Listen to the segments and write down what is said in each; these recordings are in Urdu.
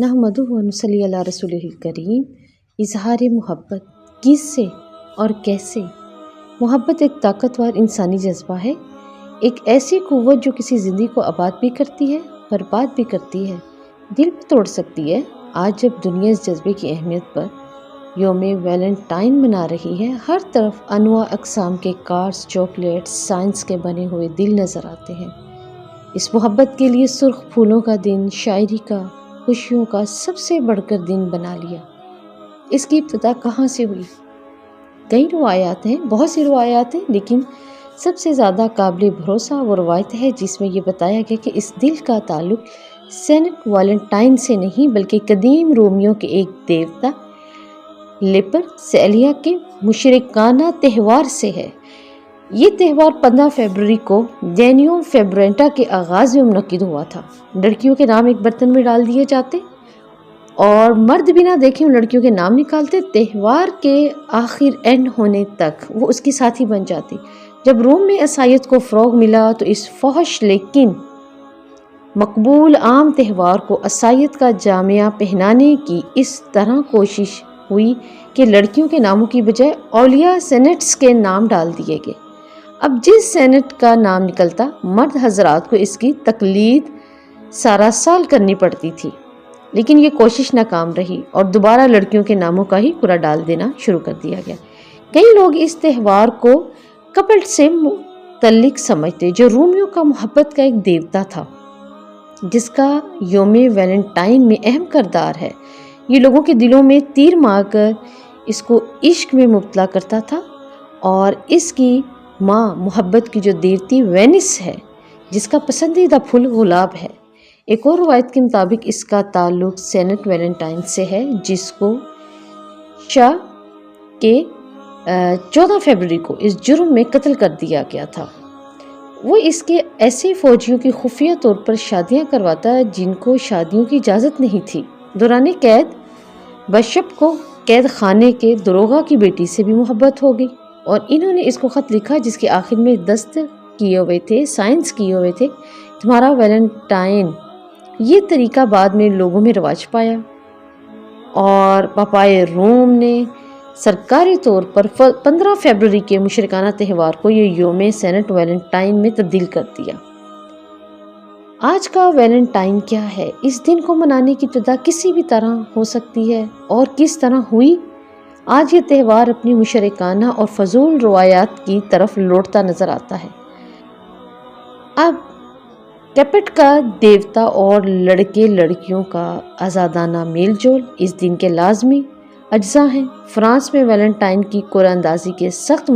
نحمدہ و نصلی علی رسولہ الکریم۔ اظہار محبت کس سے اور کیسے؟ محبت ایک طاقتور انسانی جذبہ ہے، ایک ایسی قوت جو کسی زندگی کو آباد بھی کرتی ہے، برباد بھی کرتی ہے، دل بھی توڑ سکتی ہے۔ آج جب دنیا اس جذبے کی اہمیت پر یوم ویلنٹائن منا رہی ہے، ہر طرف انواع اقسام کے کارڈز، چاکلیٹس، سائنس کے بنے ہوئے دل نظر آتے ہیں۔ اس محبت کے لیے سرخ پھولوں کا دن، شاعری کا، خوشیوں کا سب سے بڑھ کر دن بنا لیا۔ اس کی ابتدا کہاں سے ہوئی؟ کئی روایات ہیں، بہت سی روایات ہیں، لیکن سب سے زیادہ قابل بھروسہ وہ روایت ہے جس میں یہ بتایا گیا کہ اس دل کا تعلق سینٹ ویلنٹائن سے نہیں بلکہ قدیم رومیوں کے ایک دیوتا لیپر سیلیا کے مشرکانہ تہوار سے ہے۔ یہ تہوار 15 فروری کو جینیو فیبرینٹا کے آغاز میں منعقد ہوا تھا۔ لڑکیوں کے نام ایک برتن میں ڈال دیے جاتے اور مرد بنا دیکھے ان لڑکیوں کے نام نکالتے۔ تہوار کے آخر اینڈ ہونے تک وہ اس کی ساتھی بن جاتی۔ جب روم میں عیسائیت کو فروغ ملا تو اس فحش لیکن مقبول عام تہوار کو عیسائیت کا جامہ پہنانے کی اس طرح کوشش ہوئی کہ لڑکیوں کے ناموں کی بجائے اولیاء سینٹس کے نام ڈال دیے گئے۔ اب جس سینٹ کا نام نکلتا، مرد حضرات کو اس کی تقلید سارا سال کرنی پڑتی تھی، لیکن یہ کوشش ناکام رہی اور دوبارہ لڑکیوں کے ناموں کا ہی پورا ڈال دینا شروع کر دیا گیا۔ کئی لوگ اس تہوار کو کپلٹ سے متعلق سمجھتے، جو رومیوں کا محبت کا ایک دیوتا تھا جس کا یوم ویلنٹائن میں اہم کردار ہے۔ یہ لوگوں کے دلوں میں تیر مار کر اس کو عشق میں مبتلا کرتا تھا، اور اس کی ماں محبت کی جو دیوتی وینس ہے جس کا پسندیدہ پھول گلاب ہے۔ ایک اور روایت کے مطابق اس کا تعلق سینٹ ویلنٹائن سے ہے جس کو شاہ کے 14 فروری کو اس جرم میں قتل کر دیا گیا تھا۔ وہ اس کے ایسے فوجیوں کی خفیہ طور پر شادیاں کرواتا ہے جن کو شادیوں کی اجازت نہیں تھی۔ دوران قید بشپ کو قید خانے کے داروغہ کی بیٹی سے بھی محبت ہو گئی، اور انہوں نے اس کو خط لکھا جس کے آخر میں دست کیے ہوئے تھے، سائنس کیے ہوئے تھے، تمہارا ویلنٹائن۔ یہ طریقہ بعد میں لوگوں میں رواج پایا اور پاپائے روم نے سرکاری طور پر 15 فروری کے مشرکانہ تہوار کو یہ یوم سینٹ ویلنٹائن میں تبدیل کر دیا۔ آج کا ویلنٹائن کیا ہے؟ اس دن کو منانے کی ابتدا کسی بھی طرح ہو سکتی ہے، اور کس طرح ہوئی؟ آج یہ تہوار اپنی مشرکانہ اور فضول روایات کی طرف لوٹتا نظر آتا ہے۔ اب کیپٹ کا دیوتا اور لڑکے لڑکیوں کا آزادانہ میل جول اس دن کے لازمی اجزاء ہیں۔ فرانس میں ویلنٹائن کی قرعہ اندازی کے سخت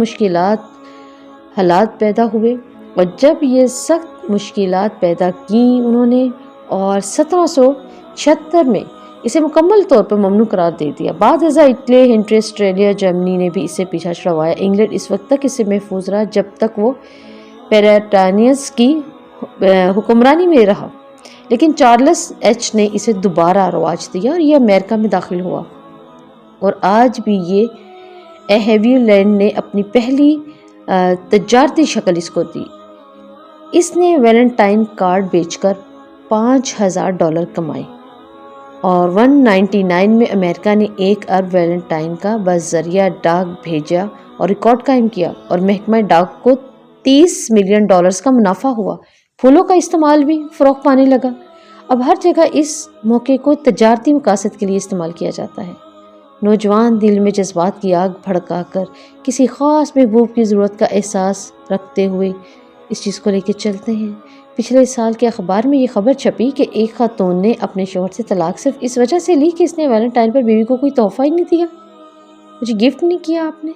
حالات پیدا ہوئے، اور جب یہ سخت مشکلات پیدا کیں انہوں نے، اور 1776 میں اسے مکمل طور پر ممنوع قرار دے دیا۔ بعد ازاں اٹلی، ہنگری، آسٹریلیا، جرمنی نے بھی اسے پیچھا چھڑوایا۔ انگلینڈ اس وقت تک اسے محفوظ رہا جب تک وہ پیریٹانیز کی حکمرانی میں رہا، لیکن چارلس ایچ نے اسے دوبارہ رواج دیا اور یہ امریکہ میں داخل ہوا، اور آج بھی یہ ہیوی لینڈ نے اپنی پہلی تجارتی شکل اس کو دی۔ اس نے ویلنٹائن کارڈ بیچ کر $5000 کمائے، اور 1999 میں امریکہ نے 1 ارب ویلنٹائن کا بذریعہ ڈاک بھیجا اور ریکارڈ قائم کیا، اور محکمہ ڈاک کو $30 ملین کا منافع ہوا۔ پھولوں کا استعمال بھی فروغ پانے لگا۔ اب ہر جگہ اس موقع کو تجارتی مقاصد کے لیے استعمال کیا جاتا ہے۔ نوجوان دل میں جذبات کی آگ بھڑکا کر کسی خاص محبوب کی ضرورت کا احساس رکھتے ہوئے اس چیز کو لے کے چلتے ہیں۔ پچھلے سال کے اخبار میں یہ خبر چھپی کہ ایک خاتون نے اپنے شوہر سے طلاق صرف اس وجہ سے لی کہ اس نے ویلنٹائن پر بیوی کو کوئی تحفہ ہی نہیں دیا، مجھے گفٹ نہیں کیا آپ نے۔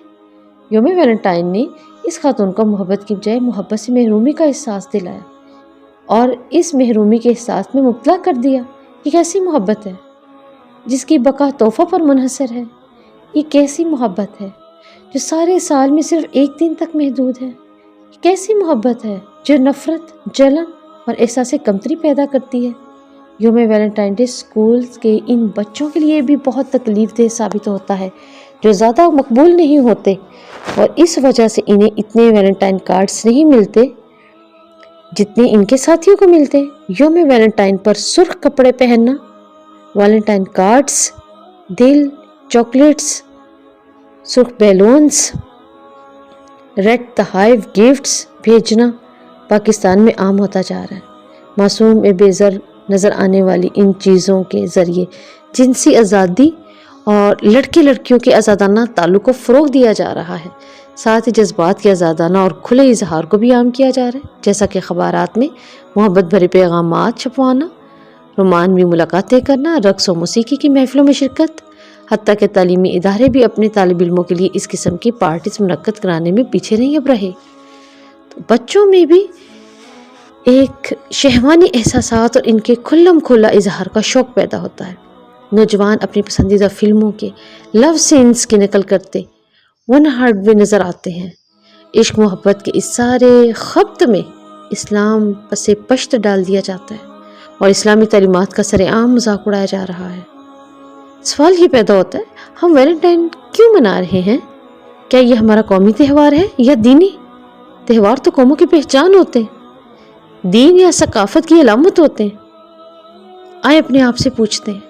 یوم ویلنٹائن نے اس خاتون کو محبت کی بجائے محبت سے محرومی کا احساس دلایا اور اس محرومی کے احساس میں مبتلا کر دیا۔ یہ کیسی محبت ہے جس کی بقا تحفہ پر منحصر ہے؟ یہ کیسی محبت ہے جو سارے سال میں صرف ایک دن تک محدود ہے؟ یہ کیسی محبت ہے جو نفرت، جلن اور احساس کمتری پیدا کرتی ہے؟ یوم ویلنٹائن ڈے اسکول کے ان بچوں کے لیے بھی بہت تکلیف دہ ثابت ہوتا ہے جو زیادہ مقبول نہیں ہوتے، اور اس وجہ سے انہیں اتنے ویلنٹائن کارڈز نہیں ملتے جتنے ان کے ساتھیوں کو ملتے۔ یوم ویلنٹائن پر سرخ کپڑے پہننا ویلنٹائن کارڈز، دل، چاکلیٹس، سرخ بیلونز، ریڈ تحائف گفٹس بھیجنا پاکستان میں عام ہوتا جا رہا ہے۔ معصوم بے زر نظر آنے والی ان چیزوں کے ذریعے جنسی آزادی اور لڑکے لڑکیوں کے آزادانہ تعلق کو فروغ دیا جا رہا ہے، ساتھ ہی جذبات کے آزادانہ اور کھلے اظہار کو بھی عام کیا جا رہا ہے، جیسا کہ اخبارات میں محبت بھرے پیغامات چھپوانا، رومانوی ملاقاتیں کرنا، رقص و موسیقی کی محفلوں میں شرکت، حتیٰ کہ تعلیمی ادارے بھی اپنے طالب علموں کے لیے اس قسم کی پارٹیز منعقد کرانے میں پیچھے نہیں اب رہے۔ تو بچوں میں بھی ایک شہوانی احساسات اور ان کے کھلم کھلا اظہار کا شوق پیدا ہوتا ہے۔ نوجوان اپنی پسندیدہ فلموں کے لو سینس کی نقل کرتے ون ہارٹ میں نظر آتے ہیں۔ عشق محبت کے اس سارے خبط میں اسلام پس پشت ڈال دیا جاتا ہے اور اسلامی تعلیمات کا سر عام مذاق اڑایا جا رہا ہے۔ سوال یہ پیدا ہوتا ہے، ہم ویلنٹائن کیوں منا رہے ہیں؟ کیا یہ ہمارا قومی تہوار ہے یا دینی؟ تہوار تو قوموں کی پہچان ہوتے ہیں، دین یا ثقافت کی علامت ہوتے ہیں۔ آئے اپنے آپ سے پوچھتے ہیں،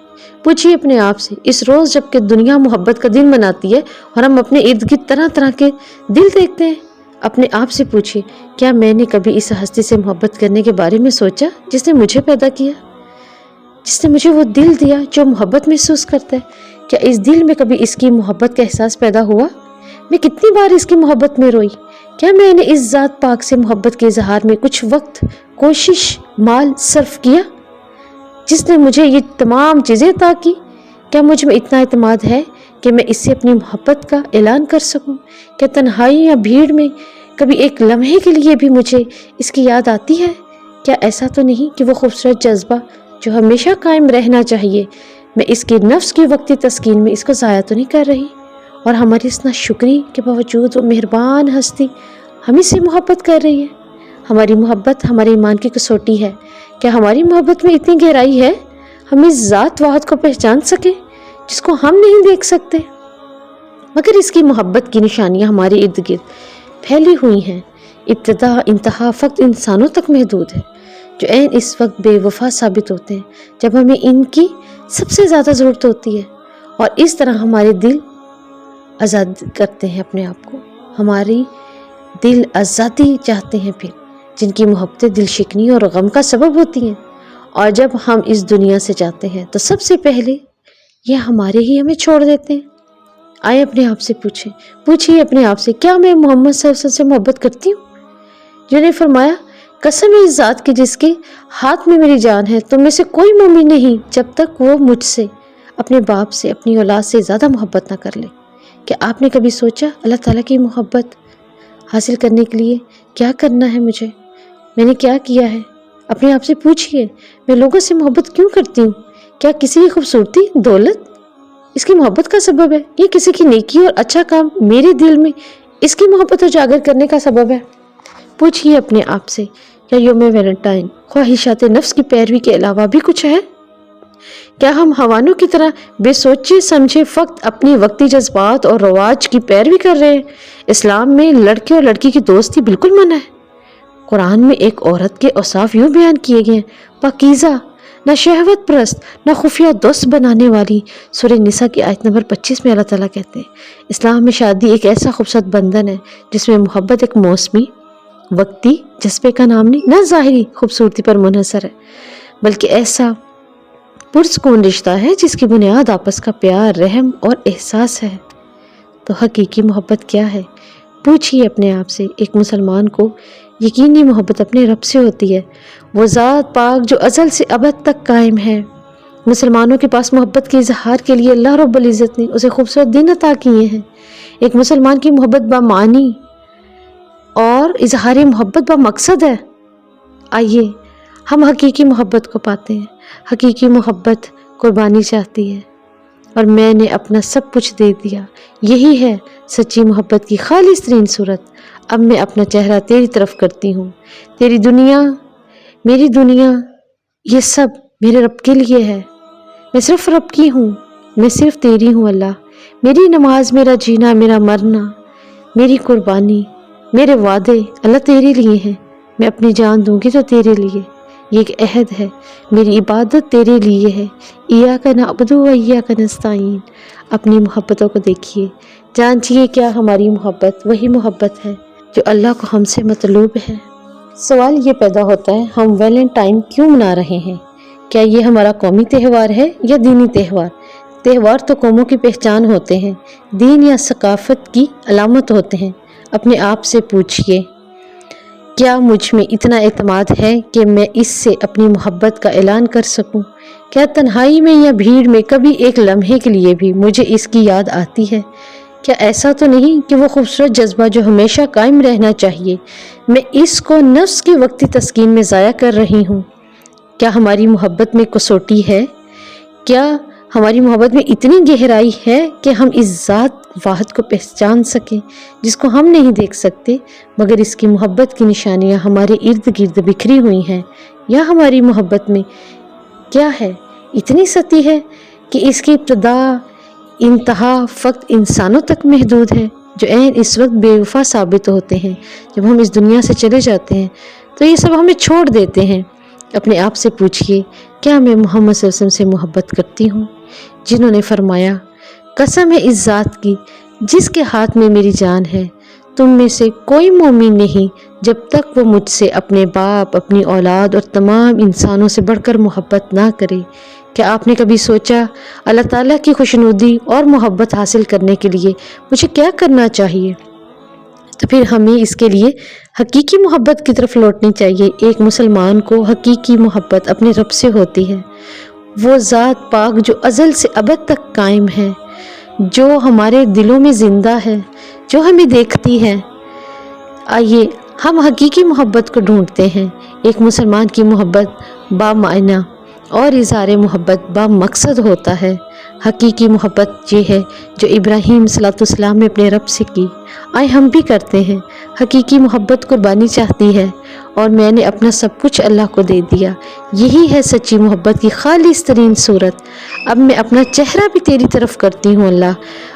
پوچھیے اپنے آپ سے، اس روز جب کہ دنیا محبت کا دن مناتی ہے اور ہم اپنے ارد گرد طرح طرح کے دل دیکھتے ہیں، اپنے آپ سے پوچھیے، کیا میں نے کبھی اس ہستی سے محبت کرنے کے بارے میں سوچا جس نے مجھے پیدا کیا، جس نے مجھے وہ دل دیا جو محبت محسوس کرتا ہے؟ کیا اس دل میں کبھی اس کی محبت کا احساس پیدا ہوا؟ میں کتنی بار اس کی محبت میں روئی؟ کیا میں نے اس ذات پاک سے محبت کے اظہار میں کچھ وقت، کوشش، مال صرف کیا جس نے مجھے یہ تمام چیزیں عطا کی؟ کیا مجھ میں اتنا اعتماد ہے کہ میں اس سے اپنی محبت کا اعلان کر سکوں؟ کیا تنہائی یا بھیڑ میں کبھی ایک لمحے کے لیے بھی مجھے اس کی یاد آتی ہے؟ کیا ایسا تو نہیں کہ وہ خوبصورت جذبہ جو ہمیشہ قائم رہنا چاہیے، میں اس کے نفس کی وقتی تسکین میں اس کو ضائع تو نہیں کر رہی؟ اور ہماری اس ناشکری کے باوجود وہ مہربان ہستی ہمیں سے محبت کر رہی ہے۔ ہماری محبت ہمارے ایمان کی کسوٹی ہے۔ کیا ہماری محبت میں اتنی گہرائی ہے ہم اس ذات واحد کو پہچان سکیں جس کو ہم نہیں دیکھ سکتے؟ مگر اس کی محبت کی نشانیاں ہمارے ارد گرد پھیلی ہوئی ہیں، ابتدا انتہا فقط انسانوں تک محدود ہے، جو عین اس وقت بے وفا ثابت ہوتے ہیں جب ہمیں ان کی سب سے زیادہ ضرورت ہوتی ہے، اور اس طرح ہمارے دل آزاد کرتے ہیں اپنے آپ کو، ہماری دل آزادی چاہتے ہیں پھر، جن کی محبتیں دل شکنی اور غم کا سبب ہوتی ہیں، اور جب ہم اس دنیا سے جاتے ہیں تو سب سے پہلے یہ ہمارے ہی ہمیں چھوڑ دیتے ہیں۔ آئے اپنے آپ سے پوچھیے اپنے آپ سے، کیا میں محمد صلی اللہ علیہ وسلم سے محبت کرتی ہوں، جنہوں نے فرمایا، قسم ہے اس ذات کی جس کے ہاتھ میں میری جان ہے، تم میں سے کوئی مومن نہیں جب تک وہ مجھ سے، اپنے باپ سے، اپنی اولاد سے زیادہ محبت نہ کر لے۔ کیا آپ نے کبھی سوچا اللہ تعالیٰ کی محبت حاصل کرنے کے لیے کیا کرنا ہے مجھے؟ میں نے کیا کیا ہے؟ اپنے آپ سے پوچھئے، میں لوگوں سے محبت کیوں کرتی ہوں؟ کیا کسی کی خوبصورتی، دولت اس کی محبت کا سبب ہے، یا کسی کی نیکی اور اچھا کام میرے دل میں اس کی محبت اجاگر کرنے کا سبب ہے؟ پوچھئے اپنے آپ سے، کیا یوم ویلنٹائن خواہشات نفس کی پیروی کے علاوہ بھی کچھ ہے؟ کیا ہم حیوانوں کی طرح بے سوچے سمجھے فقط اپنی وقتی جذبات اور رواج کی پیروی کر رہے ہیں؟ اسلام میں لڑکے اور لڑکی کی دوستی بالکل منع ہے۔ قرآن میں ایک عورت کے اوصاف یوں بیان کیے گئے ہیں، پاکیزہ، نہ شہوت پرست، نہ خفیہ دوست بنانے والی۔ سورہ نساء کی آیت نمبر 25 میں اللہ تعالیٰ کہتے ہیں، اسلام میں شادی ایک ایسا خوبصورت بندھن ہے جس میں محبت ایک موسمی، وقتی جذبے کا نام نہیں، نہ ظاہری خوبصورتی پر منحصر ہے، بلکہ ایسا پرسکون رشتہ ہے جس کی بنیاد آپس کا پیار، رحم اور احساس ہے۔ تو حقیقی محبت کیا ہے؟ پوچھئے اپنے آپ سے۔ ایک مسلمان کو یقینی محبت اپنے رب سے ہوتی ہے، وہ ذات پاک جو ازل سے ابد تک قائم ہے۔ مسلمانوں کے پاس محبت کے اظہار کے لیے اللہ رب العزت نے اسے خوبصورت دن عطا کیے ہیں۔ ایک مسلمان کی محبت بامعنی اور اظہار محبت بمقصد ہے۔ آئیے ہم حقیقی محبت کو پاتے ہیں۔ حقیقی محبت قربانی چاہتی ہے، اور میں نے اپنا سب کچھ دے دیا، یہی ہے سچی محبت کی خالص ترین صورت۔ اب میں اپنا چہرہ تیری طرف کرتی ہوں، تیری دنیا، میری دنیا، یہ سب میرے رب کے لیے ہے۔ میں صرف رب کی ہوں، میں صرف تیری ہوں اللہ۔ میری نماز، میرا جینا، میرا مرنا، میری قربانی، میرے وعدے اللہ تیرے لیے ہیں۔ میں اپنی جان دوں گی تو تیرے لیے، یہ ایک عہد ہے، میری عبادت تیرے لیے ہے۔ ایاک نعبد و ایاک نستعین۔ اپنی محبتوں کو دیکھیے، جانچیے کیا ہماری محبت وہی محبت ہے جو اللہ کو ہم سے مطلوب ہے۔ سوال یہ پیدا ہوتا ہے، ہم ویلنٹائن کیوں منا رہے ہیں؟ کیا یہ ہمارا قومی تہوار ہے یا دینی تہوار؟ تہوار تو قوموں کی پہچان ہوتے ہیں، دین یا ثقافت کی علامت ہوتے ہیں۔ اپنے آپ سے پوچھئے، کیا مجھ میں اتنا اعتماد ہے کہ میں اس سے اپنی محبت کا اعلان کر سکوں؟ کیا تنہائی میں یا بھیڑ میں کبھی ایک لمحے کے لیے بھی مجھے اس کی یاد آتی ہے؟ کیا ایسا تو نہیں کہ وہ خوبصورت جذبہ جو ہمیشہ قائم رہنا چاہیے، میں اس کو نفس کی وقتی تسکین میں ضائع کر رہی ہوں؟ کیا ہماری محبت میں کسوٹی ہے؟ کیا ہماری محبت میں اتنی گہرائی ہے کہ ہم اس ذات واحد کو پہچان سکیں جس کو ہم نہیں دیکھ سکتے مگر اس کی محبت کی نشانیاں ہمارے ارد گرد بکھری ہوئی ہیں؟ یا ہماری محبت میں کیا ہے اتنی سطحی ہے کہ اس کی ابتدا انتہا فقط انسانوں تک محدود ہے جو عین اس وقت بے وفا ثابت ہوتے ہیں جب ہم اس دنیا سے چلے جاتے ہیں تو یہ سب ہمیں چھوڑ دیتے ہیں؟ اپنے آپ سے پوچھئے، کیا میں محمد صلی اللہ علیہ وسلم سے محبت کرتی ہوں جنہوں نے فرمایا، قسم ہے اس ذات کی جس کے ہاتھ میں میری جان ہے، تم میں سے کوئی مومن نہیں جب تک وہ مجھ سے اپنے باپ، اپنی اولاد اور تمام انسانوں سے بڑھ کر محبت نہ کرے۔ کیا آپ نے کبھی سوچا اللہ تعالیٰ کی خوشنودی اور محبت حاصل کرنے کے لیے مجھے کیا کرنا چاہیے؟ تو پھر ہمیں اس کے لیے حقیقی محبت کی طرف لوٹنی چاہیے۔ ایک مسلمان کو حقیقی محبت اپنے رب سے ہوتی ہے، وہ ذات پاک جو ازل سے ابد تک قائم ہے، جو ہمارے دلوں میں زندہ ہے، جو ہمیں دیکھتی ہے۔ آئیے ہم حقیقی محبت کو ڈھونڈتے ہیں۔ ایک مسلمان کی محبت با معنی اور اظہار محبت با مقصد ہوتا ہے۔ حقیقی محبت یہ ہے جو ابراہیم صلی اللہ علیہ وسلم نے اپنے رب سے کی، آئے ہم بھی کرتے ہیں۔ حقیقی محبت قربانی چاہتی ہے اور میں نے اپنا سب کچھ اللہ کو دے دیا، یہی ہے سچی محبت کی خالص ترین صورت۔ اب میں اپنا چہرہ بھی تیری طرف کرتی ہوں اللہ،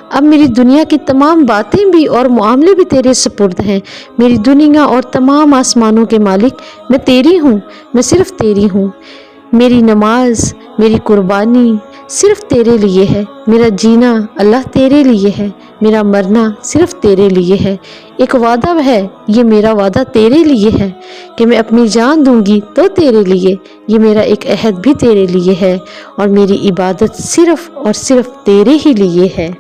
اب میری دنیا کی تمام باتیں بھی اور معاملے بھی تیرے سپرد ہیں۔ میری دنیا اور تمام آسمانوں کے مالک میں تیری ہوں، میں صرف تیری ہوں۔ میری نماز، میری قربانی صرف تیرے لیے ہے، میرا جینا اللہ تیرے لیے ہے، میرا مرنا صرف تیرے لیے ہے۔ ایک وعدہ ہے، یہ میرا وعدہ تیرے لیے ہے کہ میں اپنی جان دوں گی تو تیرے لیے، یہ میرا ایک عہد بھی تیرے لیے ہے، اور میری عبادت صرف اور صرف تیرے ہی لیے ہے۔